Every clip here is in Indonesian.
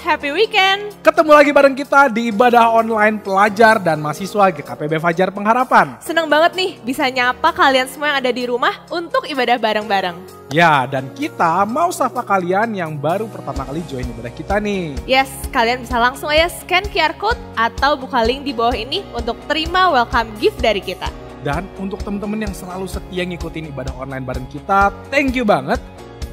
happy weekend. Ketemu lagi bareng kita di ibadah online pelajar dan mahasiswa GKPB Fajar Pengharapan. Seneng banget nih bisa nyapa kalian semua yang ada di rumah untuk ibadah bareng-bareng. Ya, dan kita mau sapa kalian yang baru pertama kali join ibadah kita nih. Yes, kalian bisa langsung aja scan QR code atau buka link di bawah ini untuk terima welcome gift dari kita. Dan untuk teman-teman yang selalu setia ngikutin ibadah online bareng kita, thank you banget.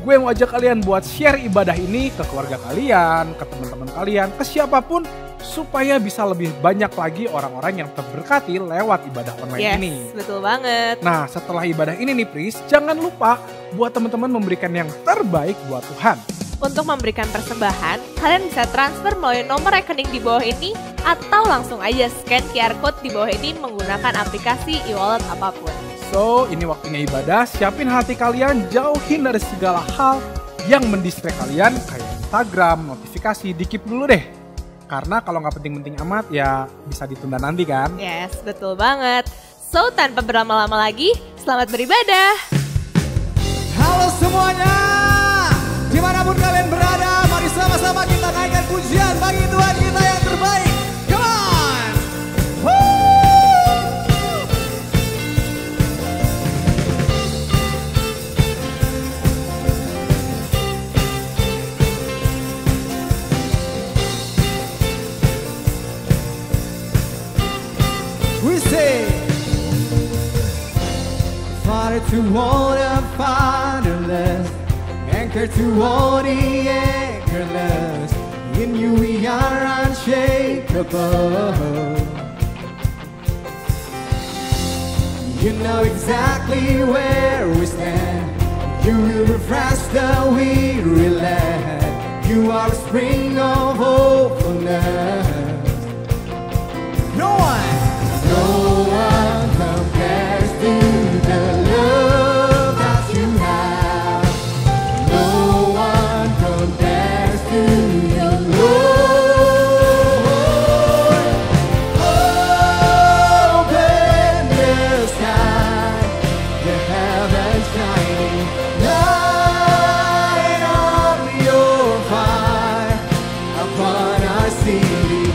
Gue mau ajak kalian buat share ibadah ini ke keluarga kalian, ke teman-teman kalian, ke siapapun, supaya bisa lebih banyak lagi orang-orang yang terberkati lewat ibadah online ini. Yes, betul banget. Nah, setelah ibadah ini nih Pris, jangan lupa buat teman-teman memberikan yang terbaik buat Tuhan. Untuk memberikan persembahan, kalian bisa transfer melalui nomor rekening di bawah ini atau langsung aja scan QR code di bawah ini menggunakan aplikasi e-wallet apapun. So, ini waktunya ibadah, siapin hati kalian, jauhin dari segala hal yang mendistract kalian kayak Instagram, notifikasi, di-keep dulu deh. Karena kalau nggak penting-penting amat ya bisa ditunda nanti kan. Yes, betul banget. So, tanpa berlama-lama lagi, selamat beribadah. Halo semuanya, dimanapun kalian berada, mari sama-sama kita naikkan pujian bagi Tuhan kita yang terbaik. Come on! Woo! We say, Father to all the fatherless, anchor to all the anchorless. In you we are unshakable. You know exactly where we stand. You will refresh the weary land. You are a spring of hopefulness. No one compares to the love that you have. No one compares to your Lord. Open the sky, the heavens shining, light up your fire upon our city.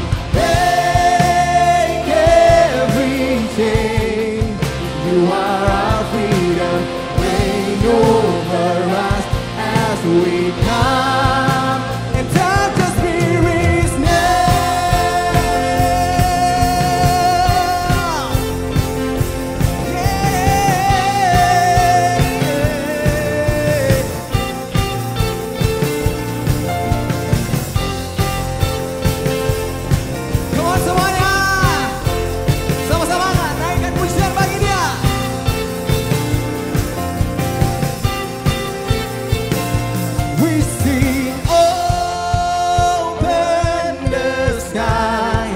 You are our freedom, reign over us as we come and touch the Spirit's now. Yeah. Come on semuanya, sama-sama naikkan pujian bagi Dia. We sing, open the sky,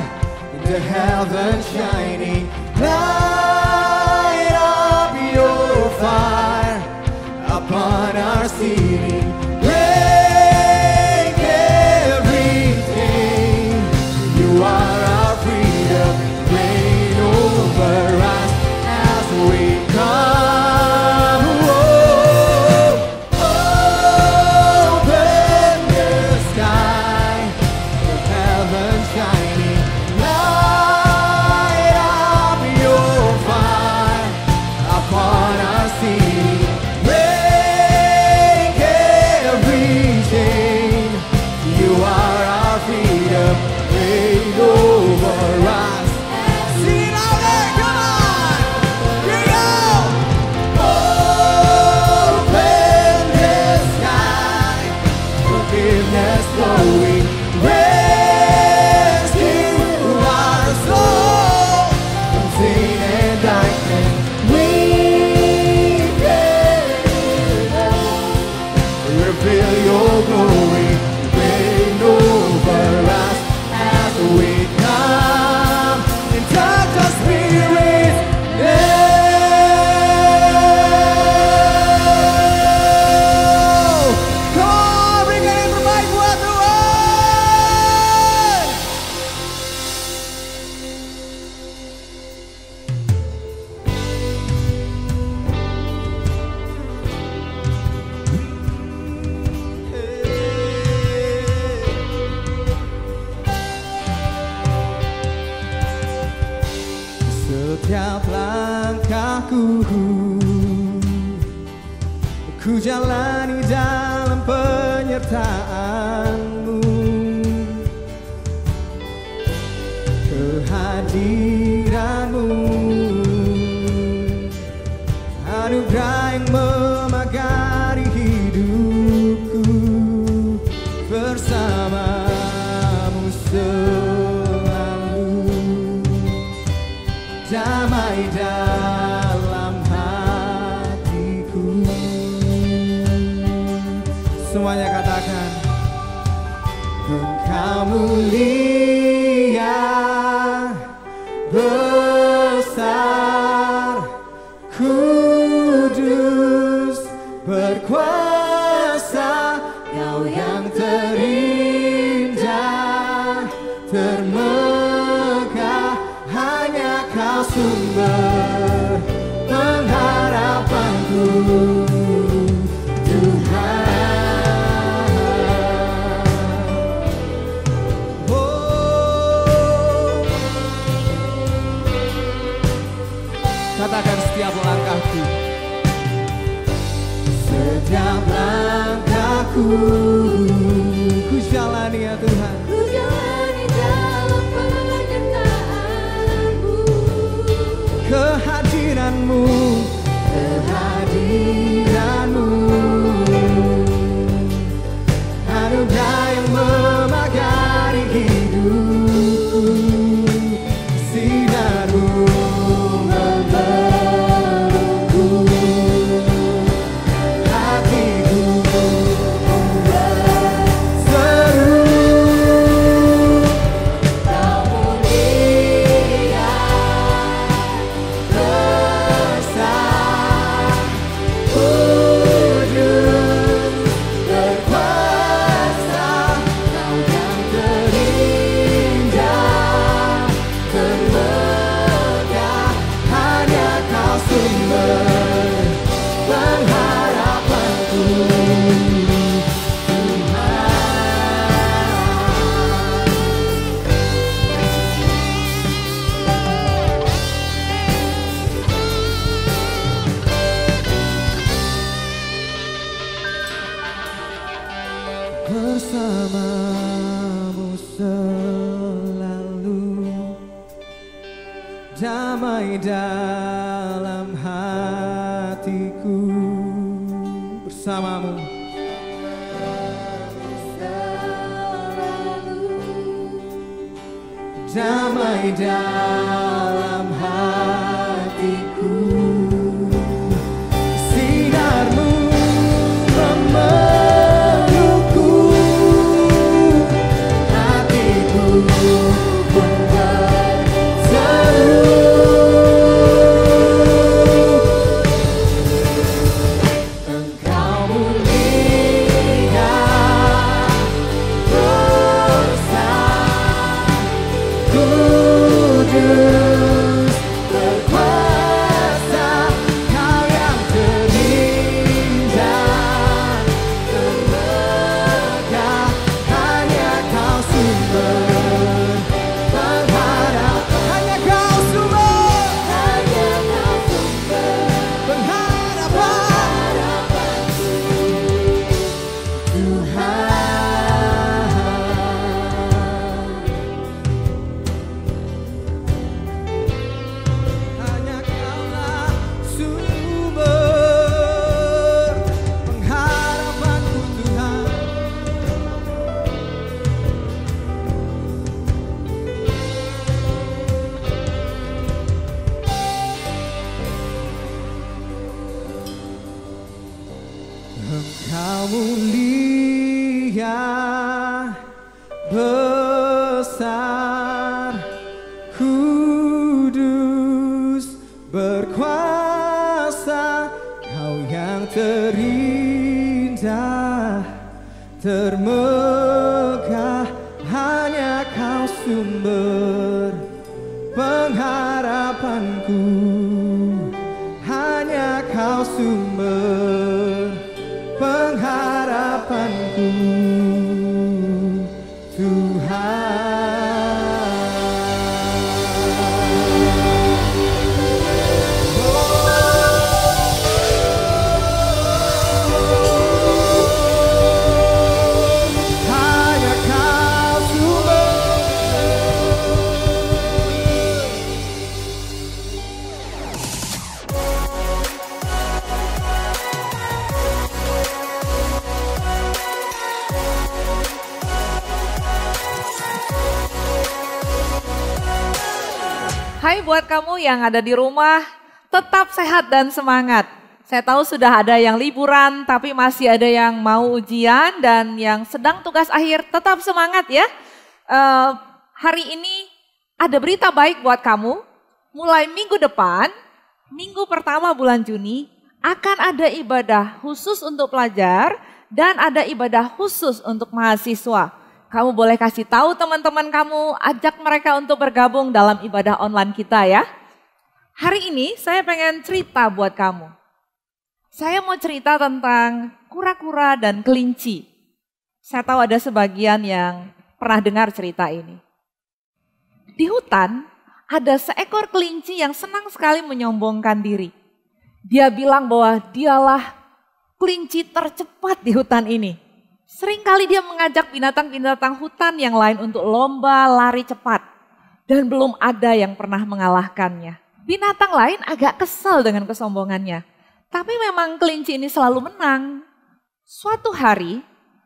the heavens shining, light up your fire upon our city, break everything. You are our freedom, reign over us as we come. Shining, light up your Setiap langkahku ku jalani dalam penyertaan-Mu. Kehadiran-Mu anugerah yang memagari hidupku. Bersama-Mu selalu damai dalam hatiku. Semuanya katakan, Engkau mulia, besar, kudus, berkuasa. Kau yang terindah, termegah, hanya Kau sumber pengharapanku, Tuhan. Oh, katakan setiap langkahku, setiap langkahku ku jalani ya Tuhan. Ku jalani dalam penyertaan-Mu. Kehadiran-Mu, kehadiran-Mu anugerah yang memagari hidupku. Sinar-Mu memelukku, hatiku berseru. Kau mulia, besar, kudus, berkuasa. Kau yang terindah, termegah, hanya Kau sumber pengharapanku, bersama-Mu selalu damai dalam hatiku. Bersama-Mu damai dalam hatiku. Sinar-Mu memelukku, hatiku pun berseru. Engkau mulia, besar, kudus, berkuasa. Kau yang terindah, termegah, hanya Kau sumber pengharapan. Hanya Kau sumber, hanya Kau sumber pengharapanku, Tuhan. Hanya Kaulah sumber pengharapanku, Tuhan. Engkau mulia, besar, kudus, berkuasa. Kau yang terindah, termegah, hanya Kau sumber pengharapanku, hanya Kau sumber pengharapanku, Tuhan. Hai buat kamu yang ada di rumah, tetap sehat dan semangat. Saya tahu sudah ada yang liburan, tapi masih ada yang mau ujian dan yang sedang tugas akhir, tetap semangat ya. Hari ini ada berita baik buat kamu. Mulai minggu depan, minggu pertama bulan Juni, akan ada ibadah khusus untuk pelajar dan ada ibadah khusus untuk mahasiswa. Kamu boleh kasih tahu teman-teman kamu, ajak mereka untuk bergabung dalam ibadah online kita ya. Hari ini saya pengen cerita buat kamu. Saya mau cerita tentang kura-kura dan kelinci. Saya tahu ada sebagian yang pernah dengar cerita ini. Di hutan ada seekor kelinci yang senang sekali menyombongkan diri. Dia bilang bahwa dialah kelinci tercepat di hutan ini. Seringkali dia mengajak binatang-binatang hutan yang lain untuk lomba lari cepat. Dan belum ada yang pernah mengalahkannya. Binatang lain agak kesal dengan kesombongannya. Tapi memang kelinci ini selalu menang. Suatu hari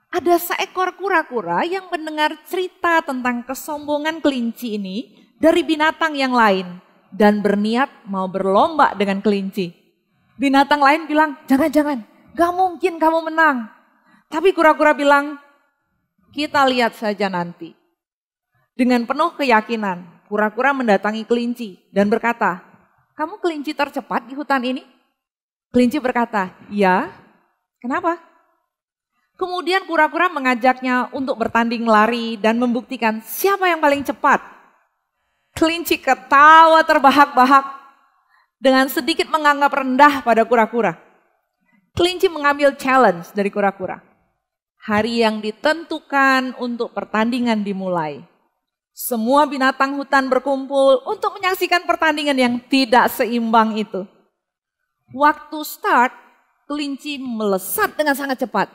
ada seekor kura-kura yang mendengar cerita tentang kesombongan kelinci ini dari binatang yang lain. Dan berniat mau berlomba dengan kelinci. Binatang lain bilang, jangan-jangan, gak mungkin kamu menang. Tapi kura-kura bilang, kita lihat saja nanti. Dengan penuh keyakinan, kura-kura mendatangi kelinci dan berkata, kamu kelinci tercepat di hutan ini? Kelinci berkata, ya, kenapa? Kemudian kura-kura mengajaknya untuk bertanding lari dan membuktikan siapa yang paling cepat. Kelinci ketawa terbahak-bahak dengan sedikit menganggap rendah pada kura-kura. Kelinci mengambil challenge dari kura-kura. Hari yang ditentukan untuk pertandingan dimulai. Semua binatang hutan berkumpul untuk menyaksikan pertandingan yang tidak seimbang itu. Waktu start, kelinci melesat dengan sangat cepat.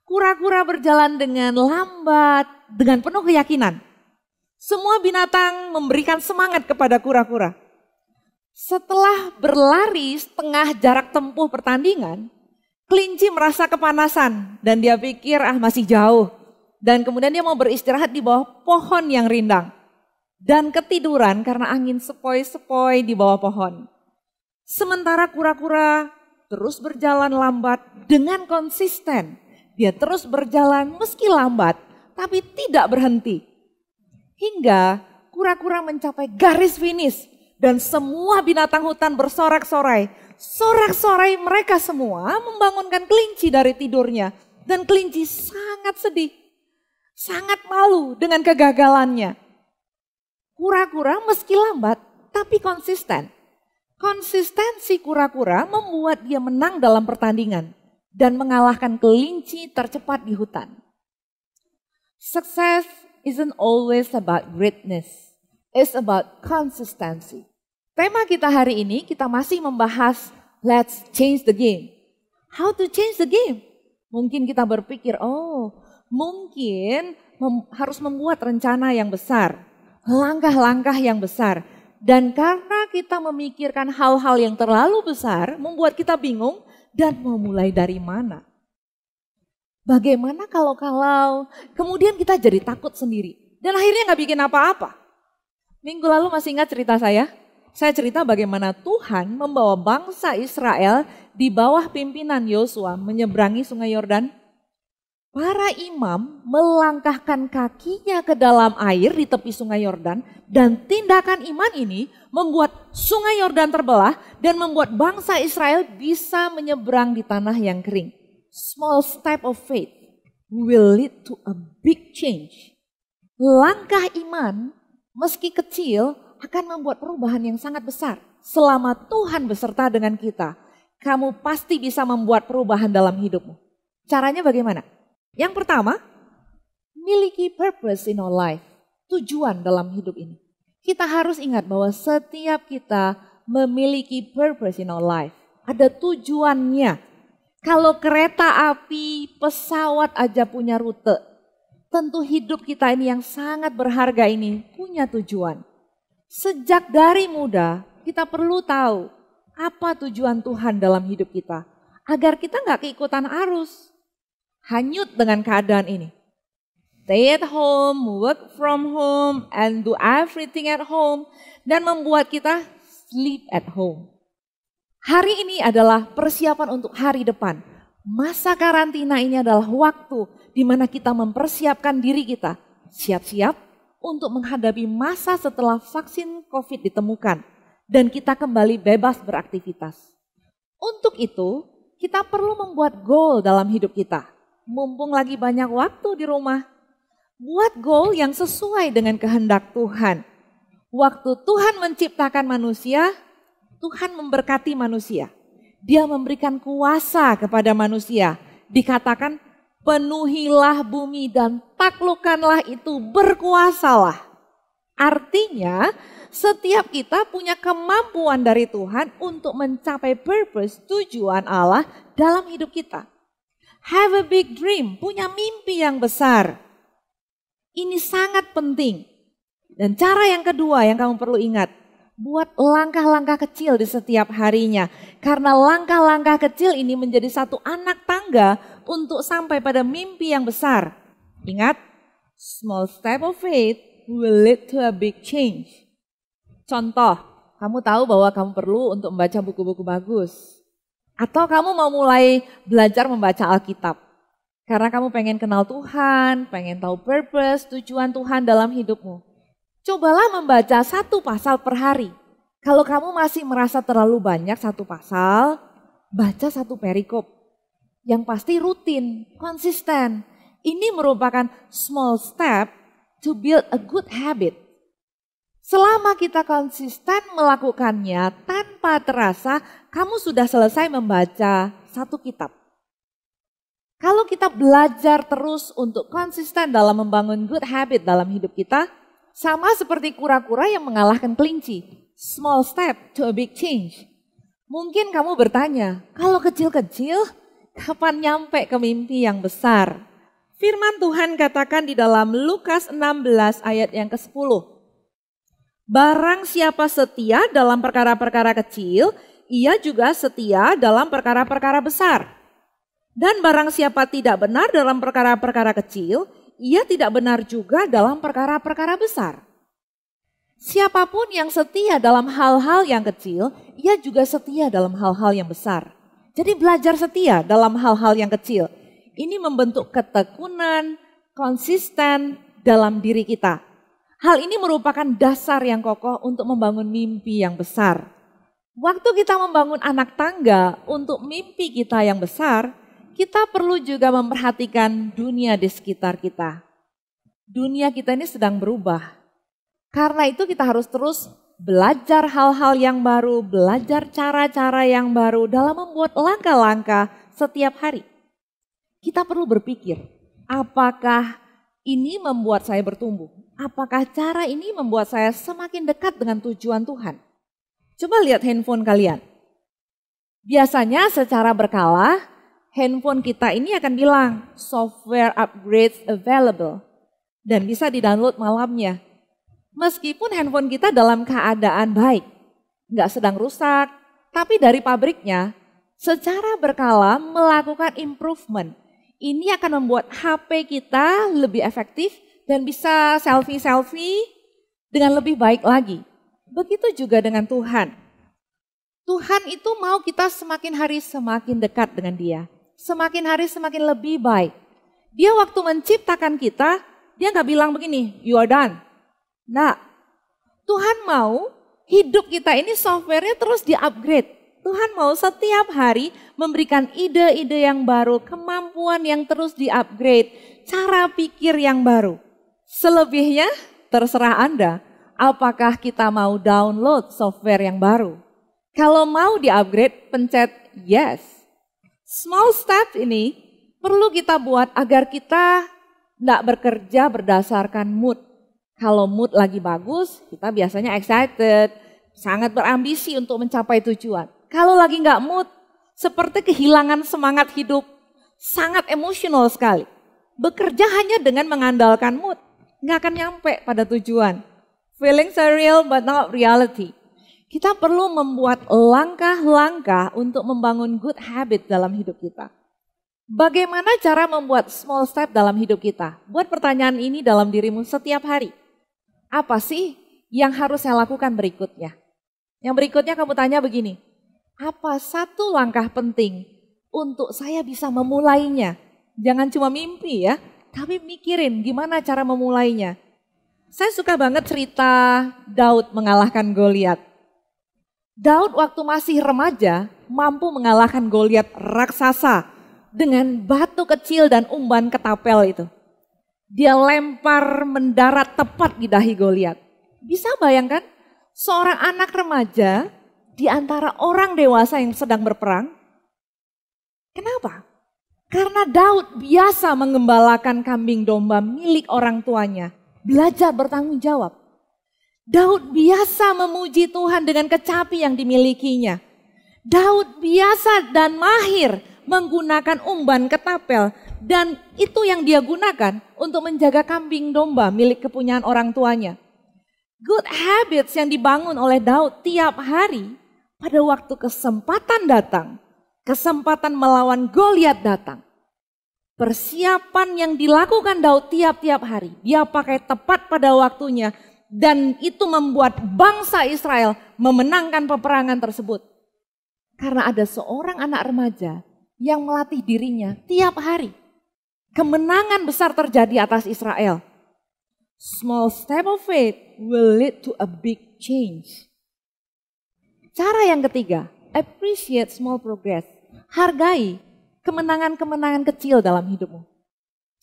Kura-kura berjalan dengan lambat, dengan penuh keyakinan. Semua binatang memberikan semangat kepada kura-kura. Setelah berlari setengah jarak tempuh pertandingan, kelinci merasa kepanasan dan dia pikir masih jauh. Dan kemudian dia mau beristirahat di bawah pohon yang rindang. Dan ketiduran karena angin sepoi-sepoi di bawah pohon. Sementara kura-kura terus berjalan lambat dengan konsisten. Dia terus berjalan meski lambat tapi tidak berhenti. Hingga kura-kura mencapai garis finish. Dan semua binatang hutan bersorak-sorai. Sorak-sorai mereka semua membangunkan kelinci dari tidurnya. Dan kelinci sangat sedih. Sangat malu dengan kegagalannya. Kura-kura meski lambat tapi konsisten. Konsistensi kura-kura membuat dia menang dalam pertandingan. Dan mengalahkan kelinci tercepat di hutan. Success isn't always about greatness. It's about consistency. Tema kita hari ini kita masih membahas let's change the game. How to change the game? Mungkin kita berpikir, mungkin harus membuat rencana yang besar. Langkah-langkah yang besar. Dan karena kita memikirkan hal-hal yang terlalu besar, membuat kita bingung dan mau mulai dari mana. Bagaimana kalau kemudian kita jadi takut sendiri. Dan akhirnya gak bikin apa-apa. Minggu lalu masih ingat cerita saya? Saya cerita bagaimana Tuhan membawa bangsa Israel di bawah pimpinan Yosua menyeberangi sungai Yordan. Para imam melangkahkan kakinya ke dalam air di tepi sungai Yordan. Dan tindakan iman ini membuat sungai Yordan terbelah dan membuat bangsa Israel bisa menyeberang di tanah yang kering. Small step of faith will lead to a big change. Langkah iman meski kecil akan membuat perubahan yang sangat besar. Selama Tuhan beserta dengan kita, kamu pasti bisa membuat perubahan dalam hidupmu. Caranya bagaimana? Yang pertama, miliki purpose in our life. Tujuan dalam hidup ini. Kita harus ingat bahwa setiap kita memiliki purpose in our life. Ada tujuannya. Kalau kereta api, pesawat aja punya rute. Tentu hidup kita ini yang sangat berharga ini punya tujuan. Sejak dari muda kita perlu tahu apa tujuan Tuhan dalam hidup kita. Agar kita nggak keikutan arus. Hanyut dengan keadaan ini. stay at home, work from home, and do everything at home, dan membuat kita sleep at home. Hari ini adalah persiapan untuk hari depan. Masa karantina ini adalah waktu di mana kita mempersiapkan diri kita siap-siap untuk menghadapi masa setelah vaksin COVID ditemukan dan kita kembali bebas beraktivitas. Untuk itu, kita perlu membuat goal dalam hidup kita. Mumpung lagi banyak waktu di rumah, buat goal yang sesuai dengan kehendak Tuhan. Waktu Tuhan menciptakan manusia, Tuhan memberkati manusia. Dia memberikan kuasa kepada manusia. Dikatakan, penuhilah bumi dan taklukkanlah itu, berkuasalah. Artinya, setiap kita punya kemampuan dari Tuhan untuk mencapai purpose, tujuan Allah dalam hidup kita. Have a big dream, punya mimpi yang besar. Ini sangat penting. Dan cara yang kedua yang kamu perlu ingat, buat langkah-langkah kecil di setiap harinya. Karena langkah-langkah kecil ini menjadi satu anak tangga untuk sampai pada mimpi yang besar. Ingat, small step of faith will lead to a big change. Contoh, kamu tahu bahwa kamu perlu untuk membaca buku-buku bagus. Atau kamu mau mulai belajar membaca Alkitab. Karena kamu pengen kenal Tuhan, pengen tahu purpose, tujuan Tuhan dalam hidupmu. Cobalah membaca 1 pasal per hari. Kalau kamu masih merasa terlalu banyak 1 pasal, baca 1 perikop. Yang pasti rutin, konsisten. Ini merupakan small step to build a good habit. Selama kita konsisten melakukannya tanpa terasa, kamu sudah selesai membaca 1 kitab. Kalau kita belajar terus untuk konsisten dalam membangun good habit dalam hidup kita, sama seperti kura-kura yang mengalahkan kelinci. Small step to a big change. Mungkin kamu bertanya, kalau kecil-kecil, kapan nyampe ke mimpi yang besar? Firman Tuhan katakan di dalam Lukas 16 ayat yang ke-10. Barang siapa setia dalam perkara-perkara kecil, ia juga setia dalam perkara-perkara besar. Dan barang siapa tidak benar dalam perkara-perkara kecil, ia tidak benar juga dalam perkara-perkara besar. Siapapun yang setia dalam hal-hal yang kecil, ia juga setia dalam hal-hal yang besar. Jadi belajar setia dalam hal-hal yang kecil. Ini membentuk ketekunan, konsisten dalam diri kita. Hal ini merupakan dasar yang kokoh untuk membangun mimpi yang besar. Waktu kita membangun anak tangga untuk mimpi kita yang besar, kita perlu juga memperhatikan dunia di sekitar kita. Dunia kita ini sedang berubah. Karena itu kita harus terus belajar hal-hal yang baru, belajar cara-cara yang baru dalam membuat langkah-langkah setiap hari. Kita perlu berpikir, apakah ini membuat saya bertumbuh? Apakah cara ini membuat saya semakin dekat dengan tujuan Tuhan? Coba lihat handphone kalian. Biasanya secara berkala, handphone kita ini akan bilang software upgrades available dan bisa di-download malamnya. Meskipun handphone kita dalam keadaan baik, nggak sedang rusak, tapi dari pabriknya secara berkala melakukan improvement. Ini akan membuat HP kita lebih efektif dan bisa selfie-selfie dengan lebih baik lagi. Begitu juga dengan Tuhan. Tuhan itu mau kita semakin hari semakin dekat dengan Dia. Semakin hari semakin lebih baik. Dia waktu menciptakan kita, dia nggak bilang begini, you are done. Nah, Tuhan mau hidup kita ini softwarenya terus di-upgrade. Tuhan mau setiap hari memberikan ide-ide yang baru, kemampuan yang terus di-upgrade, cara pikir yang baru. Selebihnya terserah Anda, apakah kita mau download software yang baru. Kalau mau di-upgrade, pencet yes. Small step ini perlu kita buat agar kita tidak bekerja berdasarkan mood. Kalau mood lagi bagus, kita biasanya excited, sangat berambisi untuk mencapai tujuan. Kalau lagi nggak mood, seperti kehilangan semangat hidup, sangat emosional sekali. Bekerja hanya dengan mengandalkan mood, nggak akan nyampe pada tujuan. Feelings are real but not reality. Kita perlu membuat langkah-langkah untuk membangun good habit dalam hidup kita. Bagaimana cara membuat small step dalam hidup kita? Buat pertanyaan ini dalam dirimu setiap hari. Apa sih yang harus saya lakukan berikutnya? Yang berikutnya kamu tanya begini, apa satu langkah penting untuk saya bisa memulainya? Jangan cuma mimpi ya, tapi mikirin gimana cara memulainya. Saya suka banget cerita Daud mengalahkan Goliat. Daud waktu masih remaja mampu mengalahkan Goliat raksasa dengan batu kecil dan umban ketapel itu. Dia lempar mendarat tepat di dahi Goliat. Bisa bayangkan seorang anak remaja di antara orang dewasa yang sedang berperang. Kenapa? Karena Daud biasa mengembalakan kambing domba milik orang tuanya. Belajar bertanggung jawab. Daud biasa memuji Tuhan dengan kecapi yang dimilikinya. Daud biasa dan mahir menggunakan umban ketapel, dan itu yang dia gunakan untuk menjaga kambing domba milik kepunyaan orang tuanya. Good habits yang dibangun oleh Daud tiap hari, pada waktu kesempatan datang, kesempatan melawan Goliat datang. Persiapan yang dilakukan Daud tiap-tiap hari, dia pakai tepat pada waktunya, dan itu membuat bangsa Israel memenangkan peperangan tersebut. Karena ada seorang anak remaja yang melatih dirinya tiap hari. Kemenangan besar terjadi atas Israel. Small step of faith will lead to a big change. Cara yang ketiga, appreciate small progress. Hargai kemenangan-kemenangan kecil dalam hidupmu.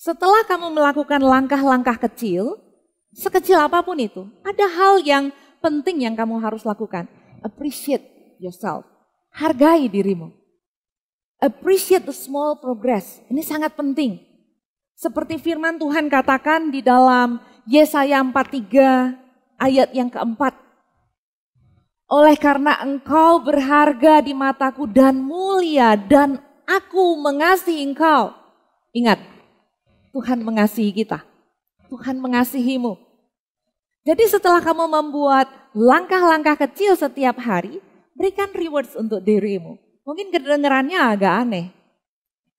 Setelah kamu melakukan langkah-langkah kecil, sekecil apapun itu, ada hal yang penting yang kamu harus lakukan. Appreciate yourself. Hargai dirimu. Appreciate the small progress. Ini sangat penting. Seperti firman Tuhan katakan di dalam Yesaya 43 ayat yang keempat. Oleh karena engkau berharga di mataku dan mulia dan aku mengasihi engkau. Ingat, Tuhan mengasihi kita. Tuhan mengasihimu. Jadi setelah kamu membuat langkah-langkah kecil setiap hari, berikan rewards untuk dirimu. Mungkin kedengarannya agak aneh.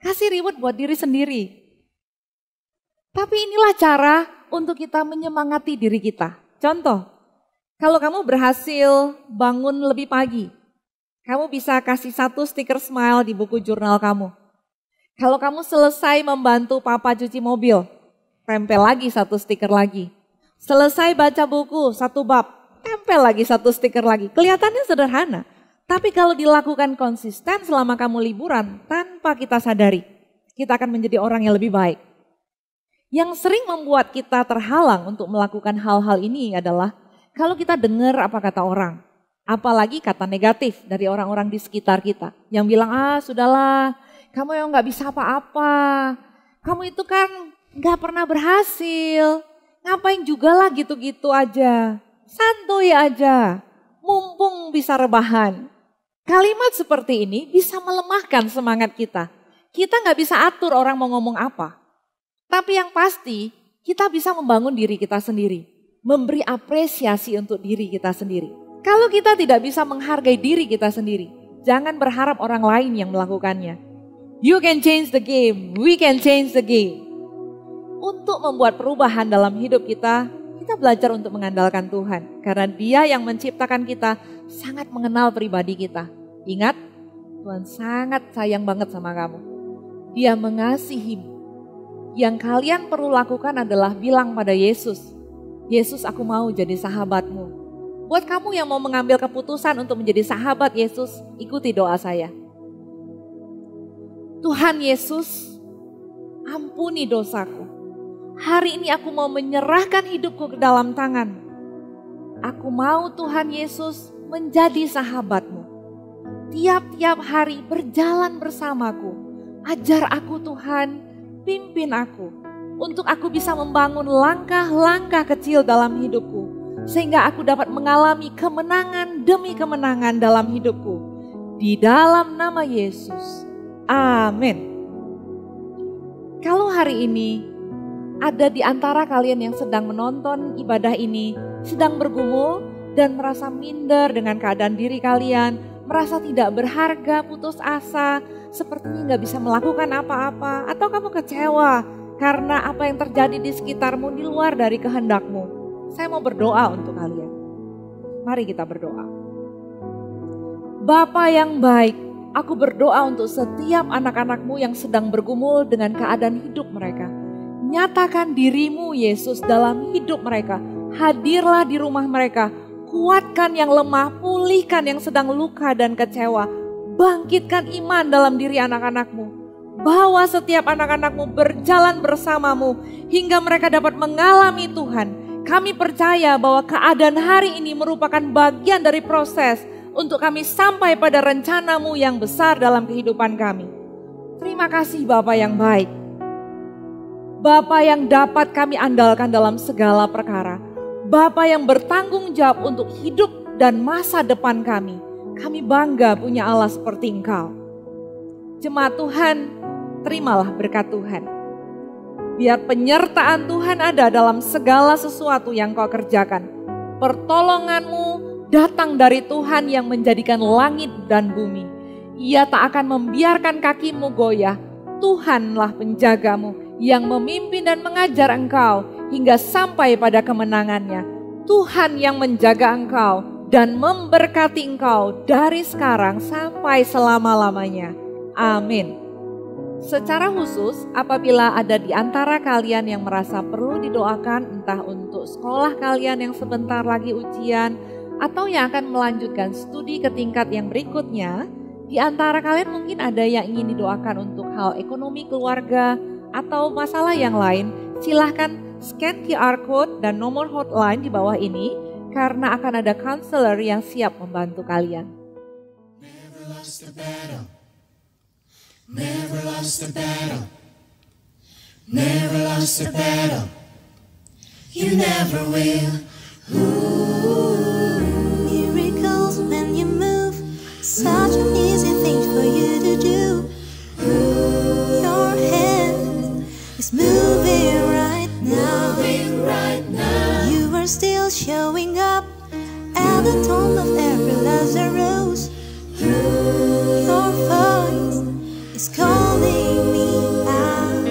Kasih reward buat diri sendiri. Tapi inilah cara untuk kita menyemangati diri kita. Contoh, kalau kamu berhasil bangun lebih pagi, kamu bisa kasih 1 stiker smile di buku jurnal kamu. Kalau kamu selesai membantu papa cuci mobil, tempel lagi 1 stiker lagi. Selesai baca buku 1 bab, tempel lagi 1 stiker lagi. Kelihatannya sederhana. Tapi kalau dilakukan konsisten selama kamu liburan tanpa kita sadari, kita akan menjadi orang yang lebih baik. Yang sering membuat kita terhalang untuk melakukan hal-hal ini adalah kalau kita dengar apa kata orang. Apalagi kata negatif dari orang-orang di sekitar kita. Yang bilang, sudahlah, kamu yang gak bisa apa-apa. Kamu itu kan gak pernah berhasil. Ngapain juga lah gitu-gitu aja. Santuy aja. Mumpung bisa rebahan. Kalimat seperti ini bisa melemahkan semangat kita. Kita gak bisa atur orang mau ngomong apa. Tapi yang pasti kita bisa membangun diri kita sendiri. Memberi apresiasi untuk diri kita sendiri. Kalau kita tidak bisa menghargai diri kita sendiri, jangan berharap orang lain yang melakukannya. You can change the game, we can change the game. Untuk membuat perubahan dalam hidup kita belajar untuk mengandalkan Tuhan. Karena Dia yang menciptakan kita sangat mengenal pribadi kita. Ingat, Tuhan sangat sayang banget sama kamu. Dia mengasihimu. Yang kalian perlu lakukan adalah bilang pada Yesus, Yesus, aku mau jadi sahabatmu. Buat kamu yang mau mengambil keputusan untuk menjadi sahabat Yesus, ikuti doa saya. Tuhan Yesus, ampuni dosaku. Hari ini aku mau menyerahkan hidupku ke dalam tangan. Aku mau Tuhan Yesus menjadi sahabatmu. Tiap-tiap hari berjalan bersamaku. Ajar aku Tuhan, pimpin aku. Untuk aku bisa membangun langkah-langkah kecil dalam hidupku. Sehingga aku dapat mengalami kemenangan demi kemenangan dalam hidupku. Di dalam nama Yesus. Amin. Kalau hari ini ada di antara kalian yang sedang menonton ibadah ini, sedang bergumul dan merasa minder dengan keadaan diri kalian, merasa tidak berharga, putus asa, sepertinya nggak bisa melakukan apa-apa, atau kamu kecewa karena apa yang terjadi di sekitarmu di luar dari kehendakmu. Saya mau berdoa untuk kalian. Mari kita berdoa. Bapa yang baik, aku berdoa untuk setiap anak-anakmu yang sedang bergumul dengan keadaan hidup mereka. Nyatakan dirimu Yesus dalam hidup mereka. Hadirlah di rumah mereka. Kuatkan yang lemah, pulihkan yang sedang luka dan kecewa. Bangkitkan iman dalam diri anak-anakmu. Bawa setiap anak-anakmu berjalan bersamamu hingga mereka dapat mengalami Tuhan. Kami percaya bahwa keadaan hari ini merupakan bagian dari proses untuk kami sampai pada rencanamu yang besar dalam kehidupan kami. Terima kasih Bapa yang baik. Bapa yang dapat kami andalkan dalam segala perkara. Bapa yang bertanggung jawab untuk hidup dan masa depan kami. Kami bangga punya Allah seperti Engkau. Jemaat Tuhan, terimalah berkat Tuhan. Biar penyertaan Tuhan ada dalam segala sesuatu yang kau kerjakan. Pertolonganmu datang dari Tuhan yang menjadikan langit dan bumi. Ia tak akan membiarkan kakimu goyah. Tuhanlah penjagamu yang memimpin dan mengajar engkau hingga sampai pada kemenangannya. Tuhan yang menjaga engkau dan memberkati engkau dari sekarang sampai selama-lamanya. Amin. Secara khusus, apabila ada di antara kalian yang merasa perlu didoakan, entah untuk sekolah kalian yang sebentar lagi ujian, atau yang akan melanjutkan studi ke tingkat yang berikutnya, di antara kalian mungkin ada yang ingin didoakan untuk hal ekonomi keluarga, atau masalah yang lain, silahkan scan QR code dan nomor hotline di bawah ini, karena akan ada counselor yang siap membantu kalian. Never lost a battle. Never lost a battle. Never lost a battle. You never will. Ooh, miracles when you move, such an easy thing for you to do. Ooh, your hand is moving right now. You are still showing up at the tomb of every Lazarus. Your voice is calling me out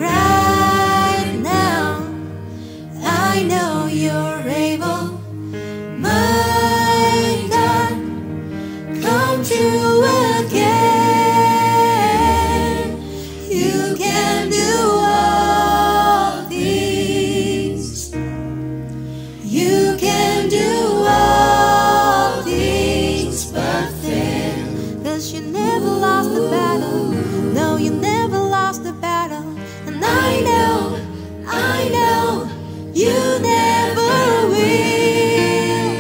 right now. I know you're able, my God, come true again. You can do all things. You can do all things but fail. 'Cause you never lost the battle. No, you never lost the battle. And I know you never will.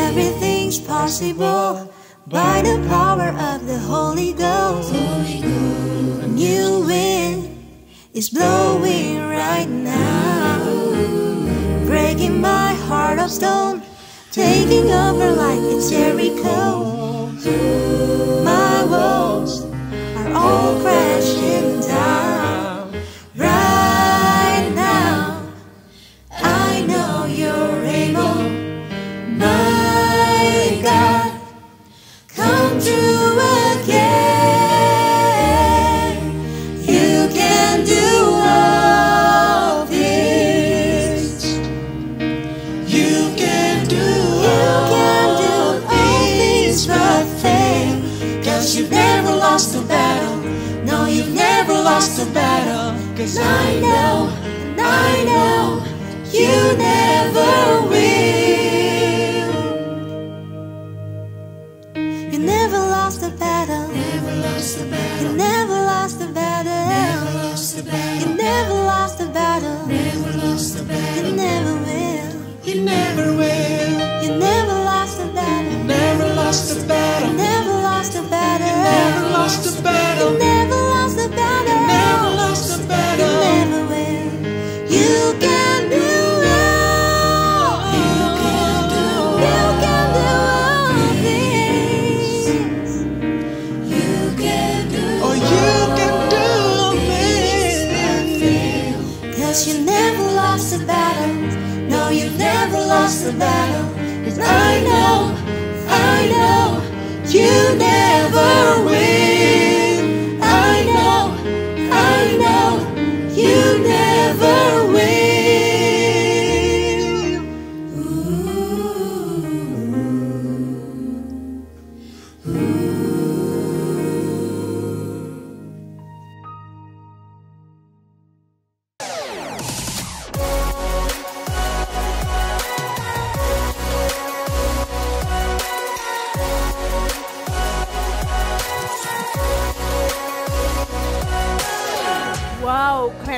Everything's possible by the power of the Holy Ghost. A new wind is blowing right now, breaking my heart of stone, taking over like it's Jericho. My walls are all crashing down right now. I know you're able, my God, come true again. You can do all things. You can do all things but fail. 'Cause you've never lost a battle. No, you've never lost a battle. 'Cause I know you never will. You never lost a battle. Never lost a battle. You never lost a battle. Never lost a battle. You never lost a battle. Never lost a You battle. never will. You never will. You never lost a battle. Never lost a battle. Never lost a battle. Never lost a battle. You never lost a battle. Never lost a You battle. never will. You can do all. You can do all things. You can do Oh, you can do things. 'Cause you never lost a battle. No, you've never lost a battle. 'Cause I know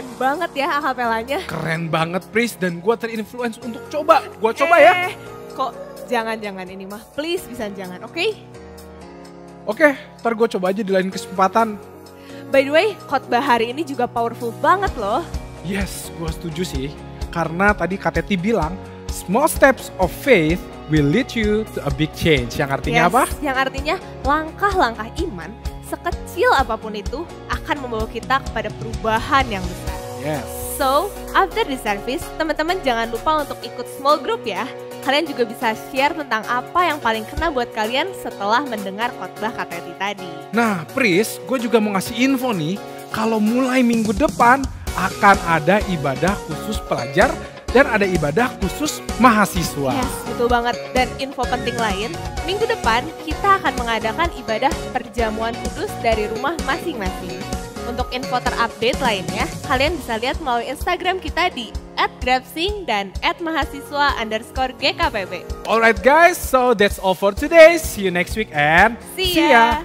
keren banget ya akapelanya. Keren banget Pris, dan gue terinfluence untuk coba. Gue coba ya. Kok jangan-jangan ini mah, please bisa jangan, oke? Oke, ntar gue coba aja di lain kesempatan. By the way, khotbah hari ini juga powerful banget loh. Yes, gue setuju sih. Karena tadi KTT bilang, small steps of faith will lead you to a big change. Yang artinya apa? Yang artinya langkah-langkah iman, sekecil apapun itu, akan membawa kita kepada perubahan yang besar. Yes. So, after the service, teman-teman jangan lupa untuk ikut small group ya. Kalian juga bisa share tentang apa yang paling kena buat kalian setelah mendengar khotbah KTT tadi. Nah, Pris, gue juga mau ngasih info nih, kalau mulai minggu depan akan ada ibadah khusus pelajar dan ada ibadah khusus mahasiswa. Yes, betul banget. Dan info penting lain, minggu depan kita akan mengadakan ibadah perjamuan kudus dari rumah masing-masing. Untuk info terupdate lainnya, kalian bisa lihat melalui Instagram kita di @grabsing dan @mahasiswa_GKPB. Alright guys, so that's all for today. See you next week and See ya.